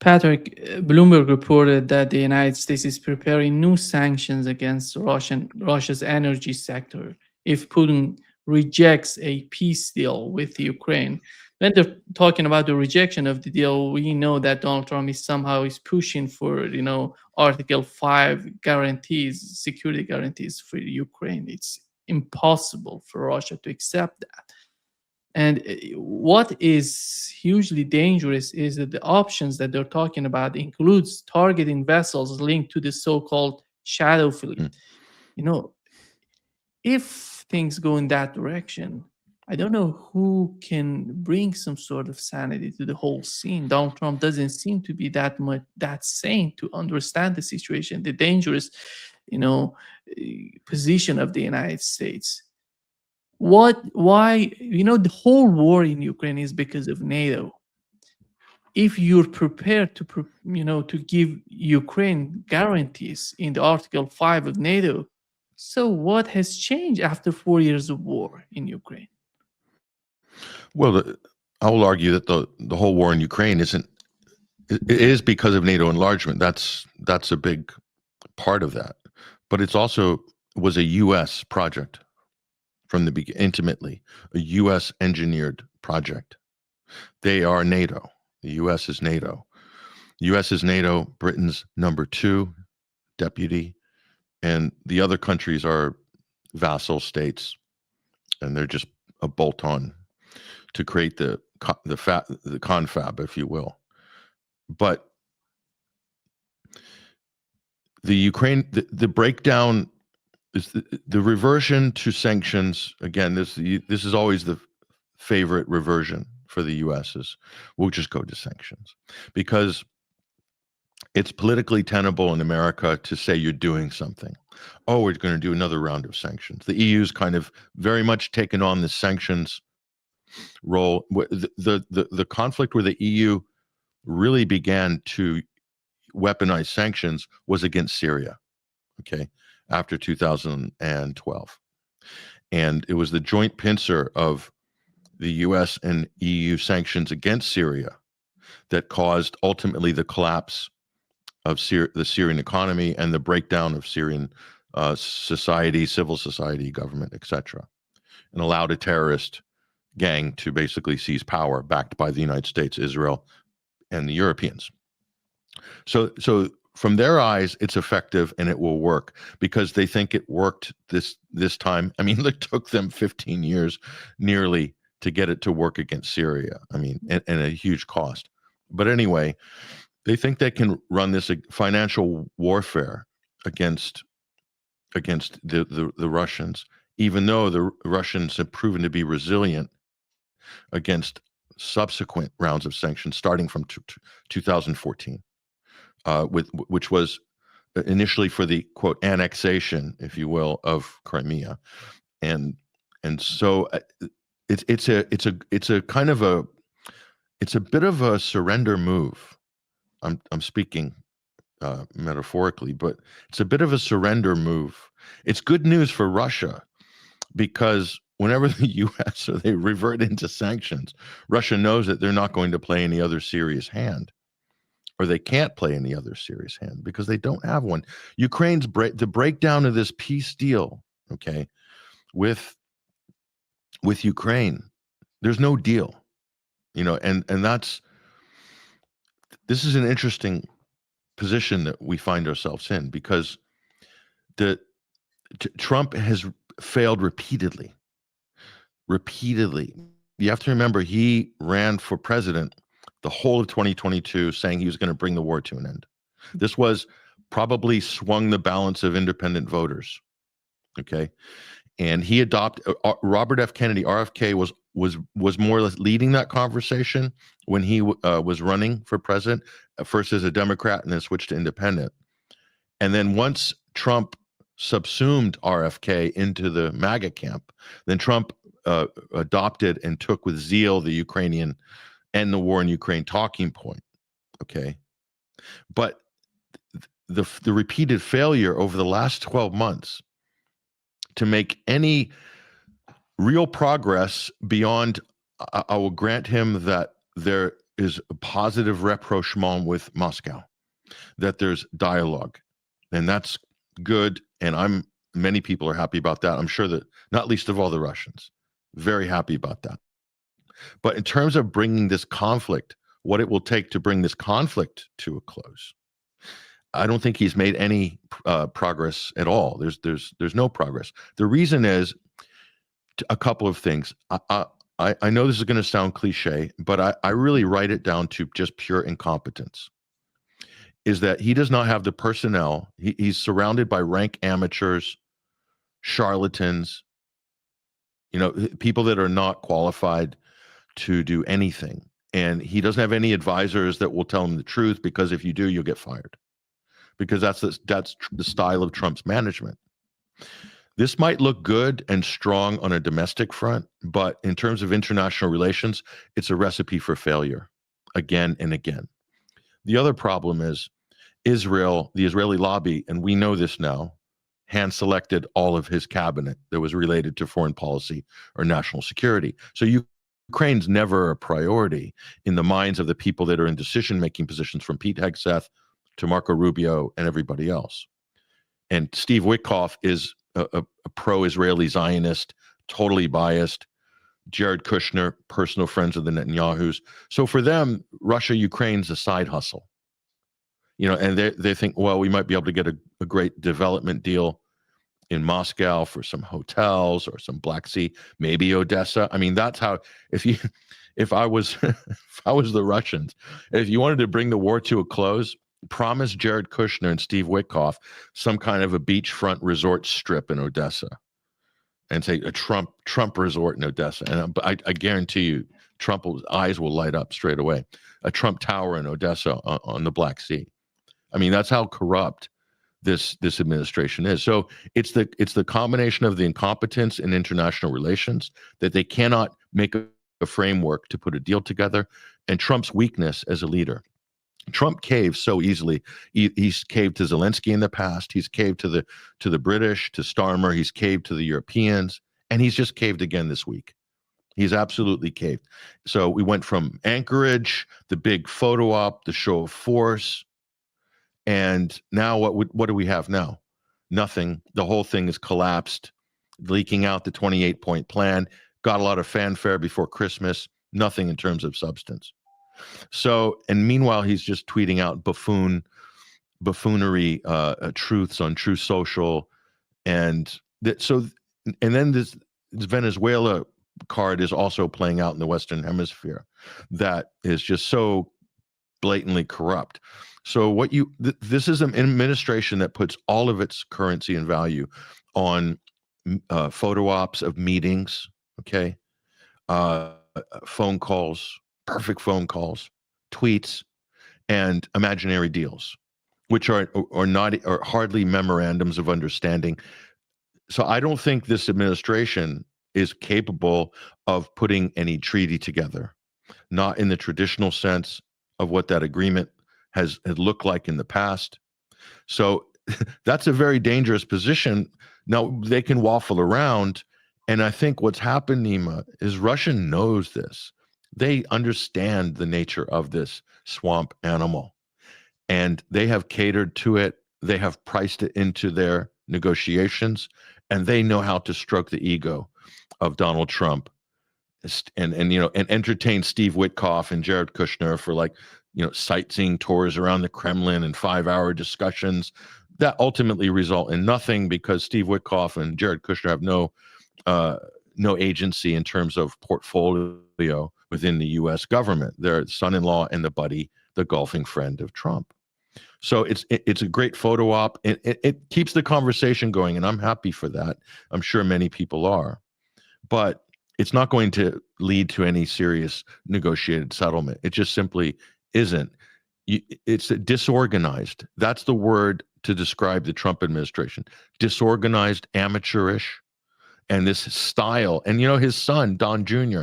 Patrick, Bloomberg reported that the United States is preparing new sanctions against Russia's energy sector if Putin rejects a peace deal with Ukraine. When they're talking about the rejection of the deal, we know that Donald Trump is pushing for, Article 5 guarantees, security guarantees for Ukraine. It's impossible for Russia to accept that. And what is hugely dangerous is that the options that they're talking about includes targeting vessels linked to the so-called shadow fleet. Mm. You know, if things go in that direction, I don't know who can bring some sort of sanity to the whole scene. Donald Trump doesn't seem to be that sane to understand the situation, the dangerous, position of the United States. Why, the whole war in Ukraine is because of NATO. If you're prepared to give Ukraine guarantees in the Article 5 of NATO, so what has changed after 4 years of war in Ukraine? Well, I will argue that the whole war in Ukraine it is because of NATO enlargement. That's a big part of that, but it's also was a U.S. project from the beginning, intimately a U.S. engineered project. They are NATO. The U.S. is NATO. U.S. is NATO. Britain's number 2 deputy, and the other countries are vassal states, and they're just a bolt-on to create the confab, if you will. But the Ukraine, the breakdown is the reversion to sanctions. Again, this is always the favorite reversion for the U.S. is we'll just go to sanctions because it's politically tenable in America to say you're doing something. Oh, we're going to do another round of sanctions. The EU's kind of very much taken on the sanctions role. The conflict where the EU really began to weaponize sanctions was against Syria, okay, after 2012. And it was the joint pincer of the US and EU sanctions against Syria that caused ultimately the collapse of the Syrian economy and the breakdown of Syrian society, civil society, government, etc., and allowed a terrorist gang to basically seize power, backed by the United States, Israel, and the Europeans. So from their eyes, it's effective and it will work because they think it worked this time. I mean, it took them 15 years nearly to get it to work against Syria. I mean, and a huge cost. But anyway, they think they can run this financial warfare against the Russians, even though the Russians have proven to be resilient against subsequent rounds of sanctions, starting from 2014, which was initially for the quote annexation, if you will, of Crimea, and so it's a kind of it's a bit of a surrender move. I'm speaking metaphorically, but it's a bit of a surrender move. It's good news for Russia because whenever the U.S. or they revert into sanctions, Russia knows that they're not going to play any other serious hand, or they can't play any other serious hand because they don't have one. Ukraine's the breakdown of this peace deal, okay, with Ukraine, there's no deal, and this is an interesting position that we find ourselves in because Trump has failed repeatedly. You have to remember he ran for president the whole of 2022 saying he was going to bring the war to an end. This was probably swung the balance of independent voters, okay? And he adopted Robert F. Kennedy, RFK, was more or less leading that conversation when he was running for president, first as a Democrat and then switched to independent. And then once Trump subsumed RFK into the MAGA camp, then Trump adopted and took with zeal the Ukrainian and the war in Ukraine talking point, okay? But the repeated failure over the last 12 months to make any real progress beyond, I will grant him that there is a positive rapprochement with Moscow, that there's dialogue, and that's good. And many people are happy about that. I'm sure that not least of all the Russians, very happy about that. But in terms of bringing this conflict, what it will take to bring this conflict to a close, I don't think he's made any progress at all. There's no progress. The reason is a couple of things. I know this is going to sound cliche, but I really write it down to just pure incompetence. Is that he does not have the personnel. He's surrounded by rank amateurs, charlatans, people that are not qualified to do anything. And he doesn't have any advisors that will tell him the truth, because if you do, you'll get fired. Because that's the style of Trump's management. This might look good and strong on a domestic front, but in terms of international relations, it's a recipe for failure again and again. The other problem is Israel, the Israeli lobby, and we know this now, hand-selected all of his cabinet that was related to foreign policy or national security. So Ukraine's never a priority in the minds of the people that are in decision-making positions, from Pete Hegseth to Marco Rubio and everybody else. And Steve Witkoff is a pro-Israeli Zionist, totally biased. Jared Kushner, personal friends of the Netanyahus. So for them, Russia-Ukraine's a side hustle. And they think, well, we might be able to get a great development deal in Moscow for some hotels or some Black Sea, maybe Odessa. I mean, that's how, if I was the Russians, if you wanted to bring the war to a close, promise Jared Kushner and Steve Witkoff some kind of a beachfront resort strip in Odessa, and say a Trump resort in Odessa. And I guarantee you, Trump's eyes will light up straight away. A Trump Tower in Odessa on the Black Sea. I mean, that's how corrupt this administration is. So it's the combination of the incompetence in international relations, that they cannot make a framework to put a deal together, and Trump's weakness as a leader. Trump caves so easily. He's caved to Zelensky in the past. He's caved to the British, to Starmer. He's caved to the Europeans, and he's just caved again this week. He's absolutely caved. So we went from Anchorage, the big photo op, the show of force, and now what do we have now? Nothing. The whole thing is collapsed, leaking out the 28-point plan. Got a lot of fanfare before Christmas. Nothing in terms of substance. So, and meanwhile, he's just tweeting out buffoonery truths on True Social, and then this Venezuela card is also playing out in the Western Hemisphere, that is just so blatantly corrupt. So this is an administration that puts all of its currency and value on photo ops of meetings, okay, phone calls, perfect phone calls, tweets, and imaginary deals, which are hardly memorandums of understanding. So I don't think this administration is capable of putting any treaty together, not in the traditional sense of what that agreement has looked like in the past. So that's a very dangerous position. Now they can waffle around, and I think what's happened, Nima, is Russia knows this. They understand the nature of this swamp animal, and they have catered to it. They have priced it into their negotiations, and they know how to stroke the ego of Donald Trump and entertain Steve Witkoff and Jared Kushner for sightseeing tours around the Kremlin and 5-hour discussions that ultimately result in nothing, because Steve Witkoff and Jared Kushner have no agency in terms of portfolio within the U.S. government. They're the son-in-law and the buddy, the golfing friend of Trump. So it's a great photo op. It keeps the conversation going, and I'm happy for that. I'm sure many people are, but it's not going to lead to any serious negotiated settlement. It just simply isn't. It's disorganized. That's the word to describe the Trump administration. Disorganized, amateurish, and this style. And his son, Don Jr.,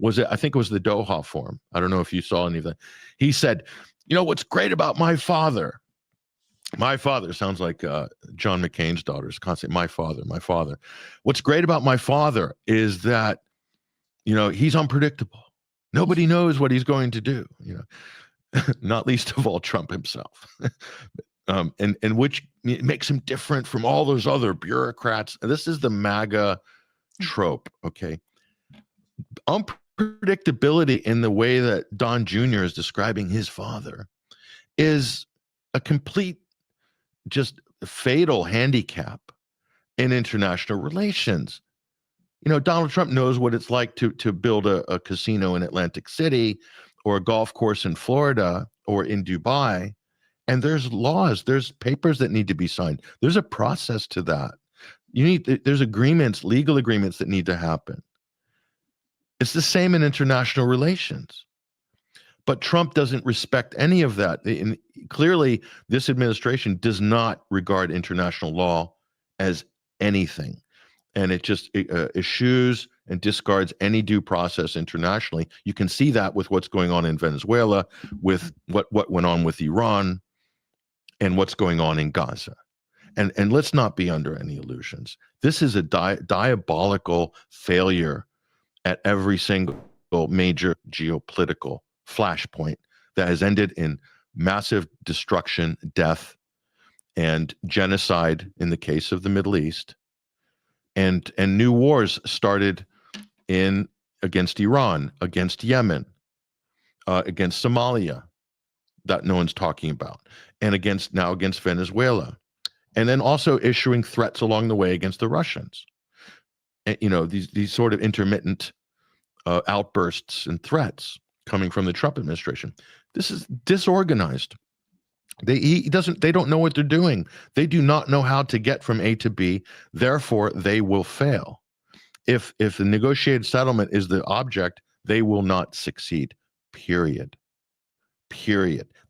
I think it was the Doha Forum. I don't know if you saw any of that. He said, what's great about my father sounds like John McCain's daughters, constantly, my father. What's great about my father is that, he's unpredictable. Nobody knows what he's going to do, not least of all Trump himself. And which makes him different from all those other bureaucrats. This is the MAGA trope, okay? Unpredictability in the way that Don Jr. is describing his father is a complete, just fatal handicap in international relations. Donald Trump knows what it's like to build a casino in Atlantic City or a golf course in Florida or in Dubai. And there's laws, there's papers that need to be signed. There's a process to that. There's agreements, legal agreements that need to happen. It's the same in international relations. But Trump doesn't respect any of that. And clearly, this administration does not regard international law as anything. And it just eschews and discards any due process internationally. You can see that with what's going on in Venezuela, with what went on with Iran, and what's going on in Gaza. And let's not be under any illusions. This is a diabolical failure at every single major geopolitical flashpoint that has ended in massive destruction, death, and genocide in the case of the Middle East. And new wars started against Iran, against Yemen, against Somalia, that no one's talking about, and against Venezuela, and then also issuing threats along the way against the Russians. And, these sort of intermittent outbursts and threats coming from the Trump administration. This is disorganized. They don't know what they're doing. They do not know how to get from A to B. Therefore, they will fail. If the negotiated settlement is the object, they will not succeed. Period.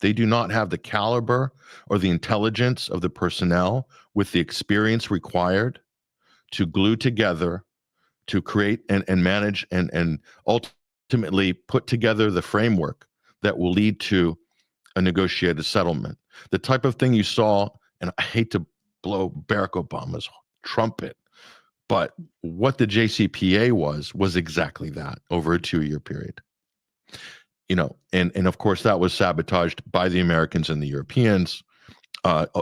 They do not have the caliber or the intelligence of the personnel with the experience required to glue together, to create and manage and ultimately put together the framework that will lead to a negotiated settlement. The type of thing you saw, and I hate to blow Barack Obama's trumpet, but what the JCPA was exactly that over a 2-year period. And of course that was sabotaged by the Americans and the Europeans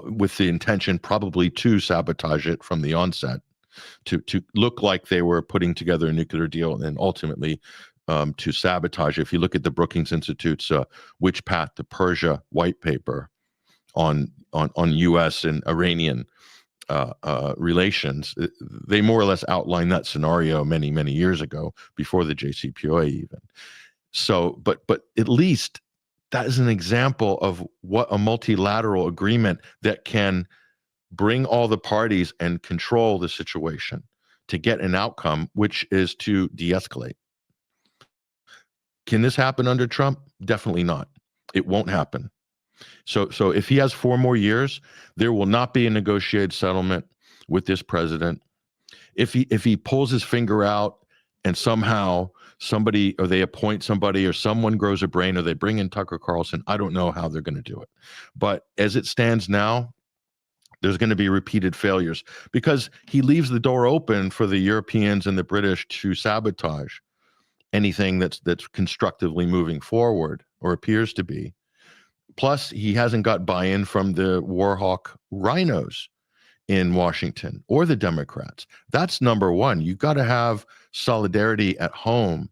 with the intention probably to sabotage it from the onset, to look like they were putting together a nuclear deal and ultimately to sabotage it. If you look at the Brookings Institute's Which Path to Persia white paper on U.S. and Iranian relations, they more or less outlined that scenario many, many years ago, before the JCPOA even. So, but at least that is an example of what a multilateral agreement that can bring all the parties and control the situation to get an outcome, which is to de-escalate. Can this happen under Trump? Definitely not. It won't happen. So if he has 4 more years, there will not be a negotiated settlement with this president. If he pulls his finger out and somehow somebody, or they appoint somebody, or someone grows a brain, or they bring in Tucker Carlson, I don't know how they're going to do it. But as it stands now, there's going to be repeated failures because he leaves the door open for the Europeans and the British to sabotage anything that's constructively moving forward, or appears to be. Plus, he hasn't got buy-in from the war hawk rhinos in Washington or the Democrats. That's number one. You've got to have solidarity at home.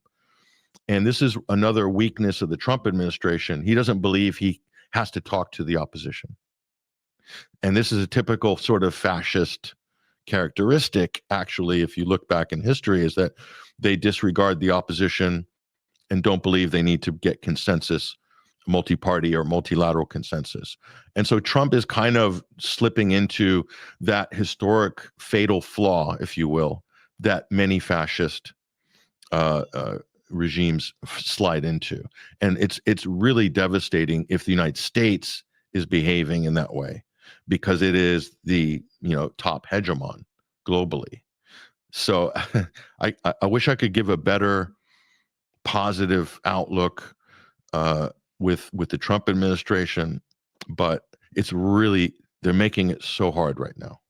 And this is another weakness of the Trump administration. He doesn't believe he has to talk to the opposition. And this is a typical sort of fascist characteristic, actually, if you look back in history, is that they disregard the opposition and don't believe they need to get consensus, multi-party or multilateral consensus. And so Trump is kind of slipping into that historic fatal flaw, if you will, that many fascist regimes slide into. And it's really devastating if the United States is behaving in that way, because it is the top hegemon globally. So I wish I could give a better positive outlook with the Trump administration, but it's really, they're making it so hard right now.